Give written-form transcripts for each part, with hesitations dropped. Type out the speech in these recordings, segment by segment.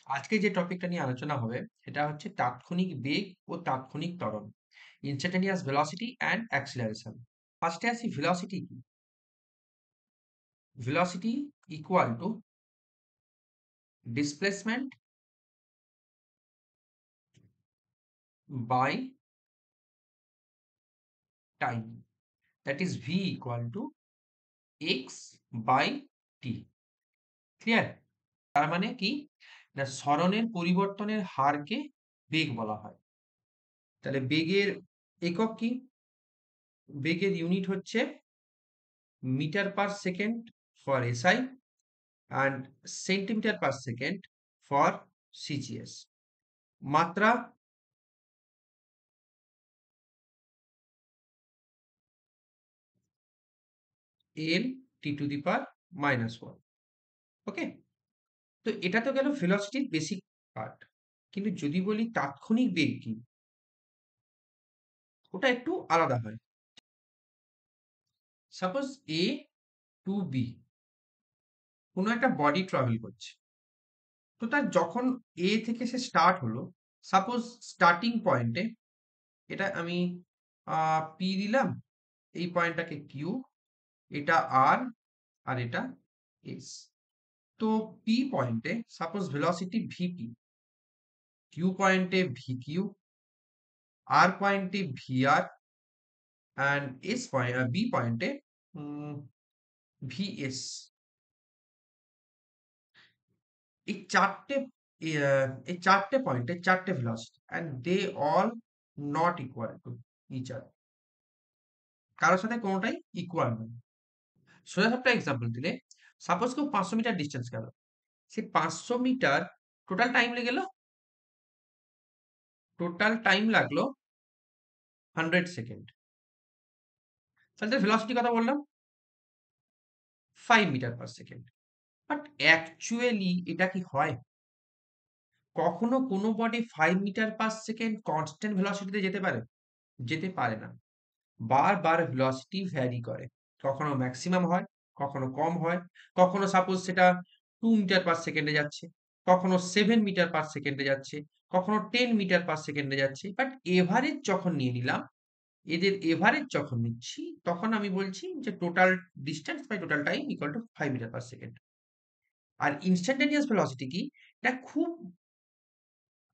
আজকে যে টপিকটা নিয়ে আলোচনা হবে সেটা হচ্ছে তাৎক্ষণিক বেগ ও তাৎক্ষণিক ত্বরণ, ইনস্ট্যান্টেনিয়াস ভেলোসিটি অ্যান্ড অ্যাক্সিলারেশন। ফার্স্টে আসি ভেলোসিটি কি? Velocity equal to displacement by time, that is V equal to X by T. Clear? তার মানে কি না, সরণের পরিবর্তনের হারকে বেগ বলা হয়। তাহলে বেগের একক কি? বেগের ইউনিট হচ্ছে meter per second for SI and centimeter per second for CGS. মাত্রা L T to the power -1. ওকে, তো এটা তো গেল ভেলোসিটির বেসিক পার্ট। কিন্তু যদি বলি তাৎক্ষণিক বেগ কি, ওটা একটু আলাদা হয়। সাপোজ A টু B কোনো একটা বডি ট্রাভেল করছে, তো তার যখন A থেকে সে স্টার্ট হলো, সাপোজ স্টার্টিং পয়েন্টে এটা আমি P দিলাম, এই পয়েন্টটাকে Q, এটা R আর এটা S। তো পি পয়েন্টে সাপোজ ভেলোসিটি ভিপি, কিউ পয়েন্টে ভিকিউ, আর পয়েন্টে VR and S point B পয়েন্টে ভিএস। এই চারটে এই চারটে পয়েন্টে চারটে velocity and they all not equal to each other. কারোর সাথে কোনোটাই ইকুয়াল নয়। সোজা একটা এক্সাম্পল দিলে, সাপোজ কেউ 500 মিটার ডিস্টেন্স গেল, সে 500 মিটার টোটাল টাইম লেগে গেল, টোটাল টাইম লাগলো 100 সেকেন্ড। তাহলে ভেলোসিটি কথা বললাম 5 meter per second. But actually এটা কি হয়? কখনো কোনো body 5 meter per second constant ভেলোসিটিতে যেতে পারে? যেতে পারে না। বারবার ভেলোসিটি ভ্যারি করে। কখনো ম্যাক্সিমাম হয়, কখনো কম হয়, কখনো সাপোজ সেটা 2 মিটার পার সেকেন্ডে যাচ্ছে, কখনো 7 মিটার পার সেকেন্ডে যাচ্ছে, কখনো 10 মিটার পার সেকেন্ডে যাচ্ছে। বাট এভারেজ যখন নিয়ে নিলাম, এদের এভারেজ যখন নিচ্ছি, তখন আমি বলছি যে total distance by total time equal to 5 meter per second. আর ইনস্ট্যান্টেনিয়াস ভেলোসিটি কি? এটা খুব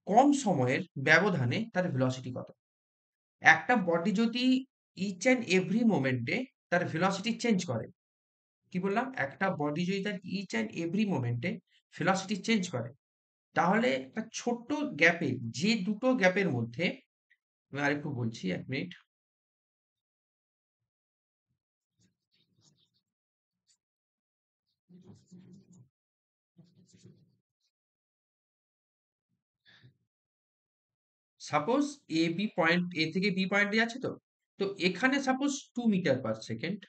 কম সময়ের ব্যবধানে তার ভেলোসিটি কত। একটা বডি যদি ইচ অ্যান্ড এভরি মোমেন্টে তার ভেলোসিটি চেঞ্জ করে, কি বললাম, একটা বডি যদি তার ইচ অ্যান্ড এভরি মোমেন্টে ভেলোসিটি চেঞ্জ করে, তাহলে একটা ছোট্ট গ্যাপে, যে দুটো গ্যাপের মধ্যে, আমি আরেকটু বলছি, 1 minute. Suppose A B point, এ থেকে বি পয়েন্টে যাচ্ছে, তো তো এখানে সাপোজ 2 মিটার পার সেকেন্ড,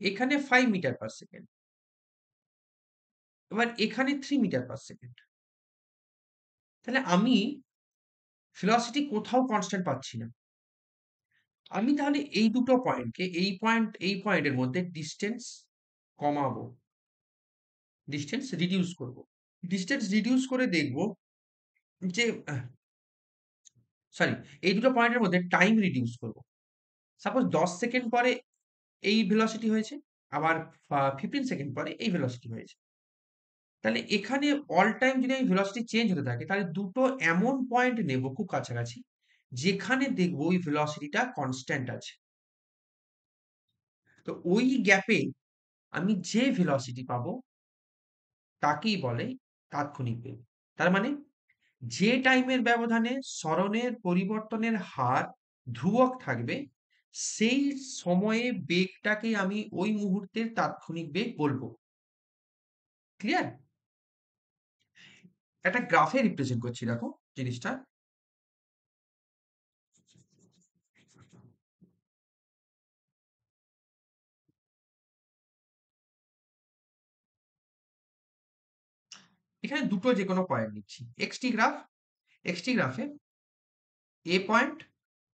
এখানে 5 মিটার পার সেকেন্ড, এবার এখানে 3 মিটার পার সেকেন্ড। তাহলে আমি ভেলোসিটি কোথাও কনস্ট্যান্ট পাচ্ছি না। আমি তাহলে এই দুটো পয়েন্টকে, এই পয়েন্ট এই পয়েন্টের মধ্যে ডিস্টেন্স কমাবো, ডিস্টেন্স রিডিউস করব। ডিস্টেন্স রিডিউস করে দেখব যে সরি, এই দুটো পয়েন্টের মধ্যে টাইম রিডিউস করব। সাপোজ 10 সেকেন্ড পরে এই ভেলোসিটি হয়েছে, আবার 15 সেকেন্ড পরে এই ভেলোসিটি হয়েছে। তাহলে এখানে অল টাইম যদি আমি ভেলোসিটি চেঞ্জ হতে থাকে, তাহলে দুটো এমন পয়েন্ট নেব খুব কাছাকাছি, যেখানে দেখব ওই ভেলোসিটিটা কনস্ট্যান্ট আছে। তো ওই গ্যাপে আমি যে ভেলোসিটি পাবো তাকেই বলে তাৎক্ষণিক বেগ। তার মানে যে টাইমের ব্যবধানে সরণের পরিবর্তনের হার ধ্রুবক থাকবে, সেই সময়ে বেগটাকে আমি ওই মুহূর্তের তাৎক্ষণিক বেগ বলবো। ক্লিয়ার? একটা গ্রাফে রিপ্রেজেন্ট করছি, দেখো জিনিসটা। এখানে দুটো যে কোনো পয়েন্ট নিচ্ছি, এক্সটি গ্রাফ। এক্সটি গ্রাফে এ পয়েন্ট,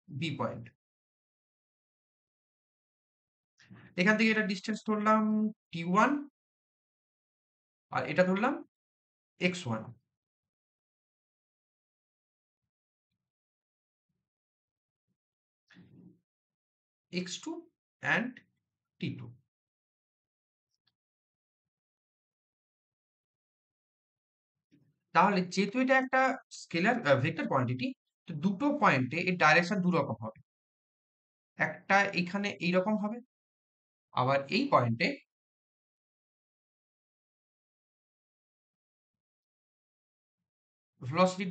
বি পয়েন্ট, এখান থেকে এটা ডিস্টেন্স ধরলাম টি ওয়ান, আর এটা ধরলাম x one. x2 and t2। তাহলে যেহেতু এটা একটা স্কেলার ভেক্টর কোয়ান্টিটি, তো দুটো পয়েন্টে এর ডাইরেকশন দুরকম হবে। একটা এখানে এইরকম হবে, আবার এই পয়েন্টে ভেলোসিটি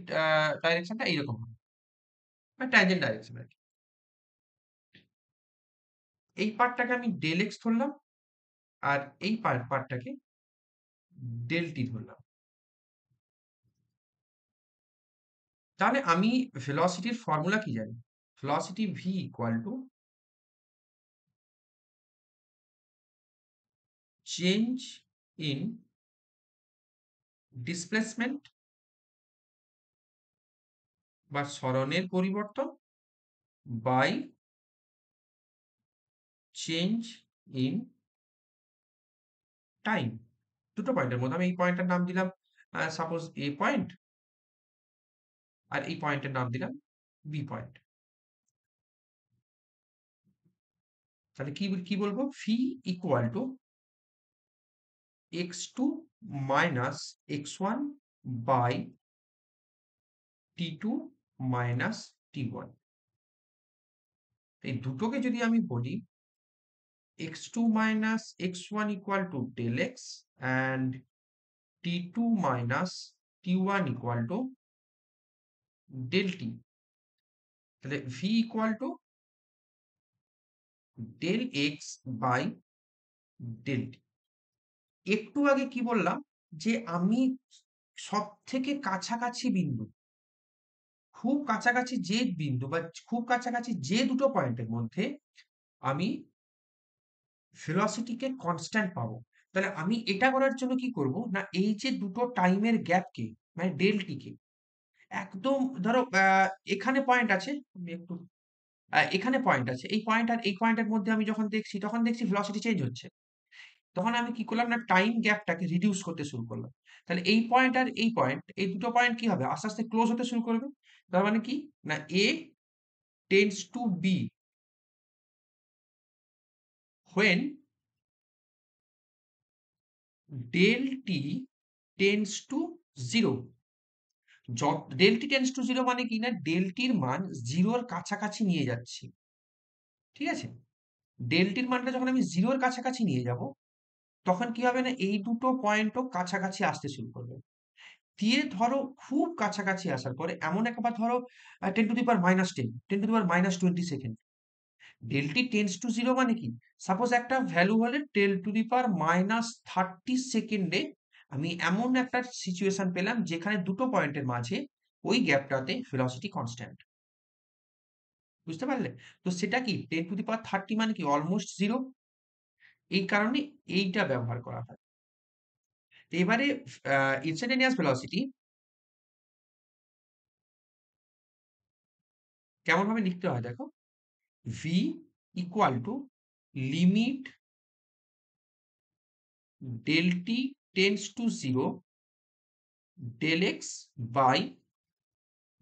ডাইরেকশনটা এইরকম হবে, মানে ট্যানজেন্ট ডাইরেকশন আরকি। এই পার্টটাকে আমি ডেল এক্স ধরলাম, আর এই পার্টটাকে ডেল টি ধরলাম। তাহলে আমি ভেলোসিটির ফর্মুলা কি জানি? Velocity V equal to change in displacement বা সরণের পরিবর্তন বাই চেঞ্জ ইন টাইম। দুটো পয়েন্টের মধ্যে আমি এই পয়েন্টটার নাম দিলাম সাপোজ এ পয়েন্ট, আর এই পয়েন্টের নাম দিলাম বি পয়েন্ট। তাহলে কি বলবো? V equal to x2 minus x1 by t2 minus t1। এই দুটোকে যদি আমি বলি, x2 minus x1 equal to del x and t2 minus t1 equal to del t, তাহলে v equal to del x by del t। একটু আগে কি বললাম? যে আমি সবথেকে কাছাকাছি বিন্দু, খুব কাছাকাছি যে বিন্দু বা খুব কাছাকাছি যে দুটো পয়েন্টের মধ্যে আমি ভেলোসিটিকে কনস্ট্যান্ট পাবো। তাহলে আমি এটা করার জন্য কি করব? না এই যে দুটো টাইমের গ্যাপকে, মানে del t কে একদম ধরো এখানে পয়েন্ট আছে, আমি একটু এখানে পয়েন্ট আছে। এই পয়েন্ট আর এই পয়েন্টের মধ্যে আমি যখন দেখছি, তখন দেখছি ভেলোসিটি চেঞ্জ হচ্ছে। তখন আমি কি করলাম? না টাইম গ্যাপটাকে রিডিউস করতে শুরু করলাম। তাহলে এই পয়েন্ট আর এই পয়েন্ট, এই দুটো পয়েন্ট কি হবে? আস্তে, আস্তে ক্লোজ হতে শুরু করবে। তার মানে কি? না A tends to B when del t tends to 0। del t tends to 0 মানে কি? না del t এর মান 0 এর কাছাকাছি নিয়ে যাচ্ছি। ঠিক আছে? del t এর মানটা যখন আমি 0 এর কাছাকাছি নিয়ে যাব, তখন কি হবে? না এই দুটো পয়েন্টও কাছাকাছি আসতে শুরু করবে। দিয়ে ধরো খুব কাছাকাছি আসার পরে এমন একবার ধরো 10 to the power -10, 10 to the power -20 second. del t tends to 0 মানে কি? সাপোজ একটা ভ্যালু হলে 10 টু দি পাওয়ার -30 সেকেন্ডে আমি এমন একটা সিচুয়েশন পেলাম যেখানে দুটো পয়েন্টের মাঝে ওই গ্যাপটাতে ভেলোসিটি কনস্ট্যান্ট। বুঝতে পারলে? তো সেটা কি 10 টু দি পাওয়ার 30 মানে কি অলমোস্ট 0। এই কারণে এইটা ব্যবহার করা হয়। এবারে ইনস্টান্টেনিয়াস ভেলোসিটি কেমন ভাবে লিখতে হয় দেখো? v equal to limit del t tends to 0 del x by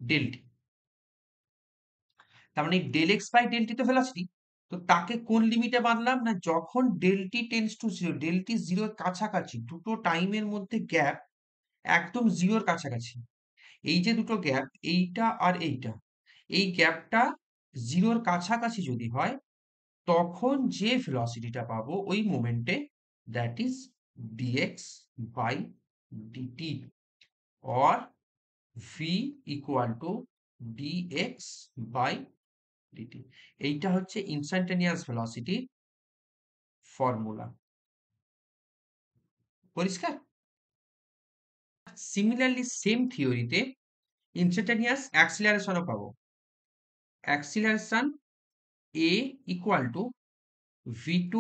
del t। তার মানে del x by del t তো ভেলোসিটি, তো তাকে কোন লিমিটে বাঁধলাম? না যখন del t tends to 0, del t 0 এর কাছাকাছি, দুটো টাইমের মধ্যে গ্যাপ একদম 0 এর কাছাকাছি। এই যে দুটো গ্যাপ, এইটা আর এইটা, এই গ্যাপটা 0 এর কাছাকাছি যদি হয়, তখন যে ভেলোসিটিটা পাবো ওই মোমেন্টে, that is dx by dt or v equal to dx by dt। এইটা হচ্ছে ইনস্ট্যান্টেনিয়াস ভেলোসিটির ফর্মুলা। পরিষ্কার? সিমিলারলি সেম থিওরিতে ইনস্ট্যান্টেনিয়াস অ্যাক্সিলারেশনও পাবো। Acceleration a equal to v2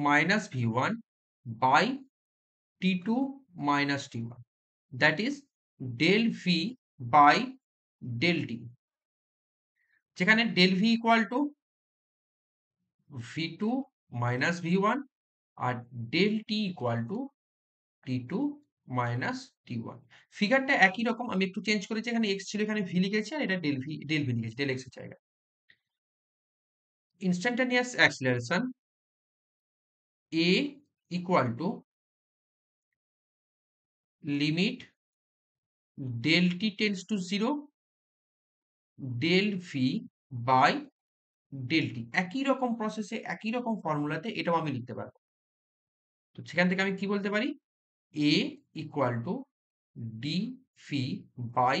minus v1 by t2 minus t1, that is del v by del t, যেখানে del v equal to v2 minus v1 আর del t equal to t2 minus t1। ফিগারটা একই রকম, আমি একটু change করেছি, এখানে x ছিল, এখানে v লিখেছি, আর এটা del v লিখেছি del x এর জায়গায়। instantaneous acceleration A equal to limit del t tends to 0 del v by del t। একই রকম প্রসেসে একই রকম ফর্মুলাতে এটাও আমি লিখতে পারবো। তো সেখান থেকে আমি কি বলতে পারি? A equal to dv by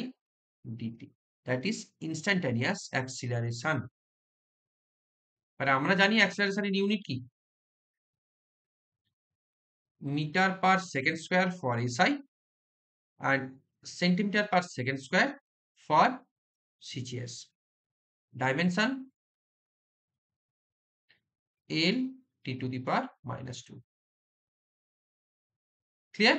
dt, that is instantaneous acceleration। আর আমরা জানি অ্যাক্সেলারেশনের ইউনিট কি? Meter per second square for SI and centimeter per second square for CGS. Dimension L t to the power minus 2. Clear?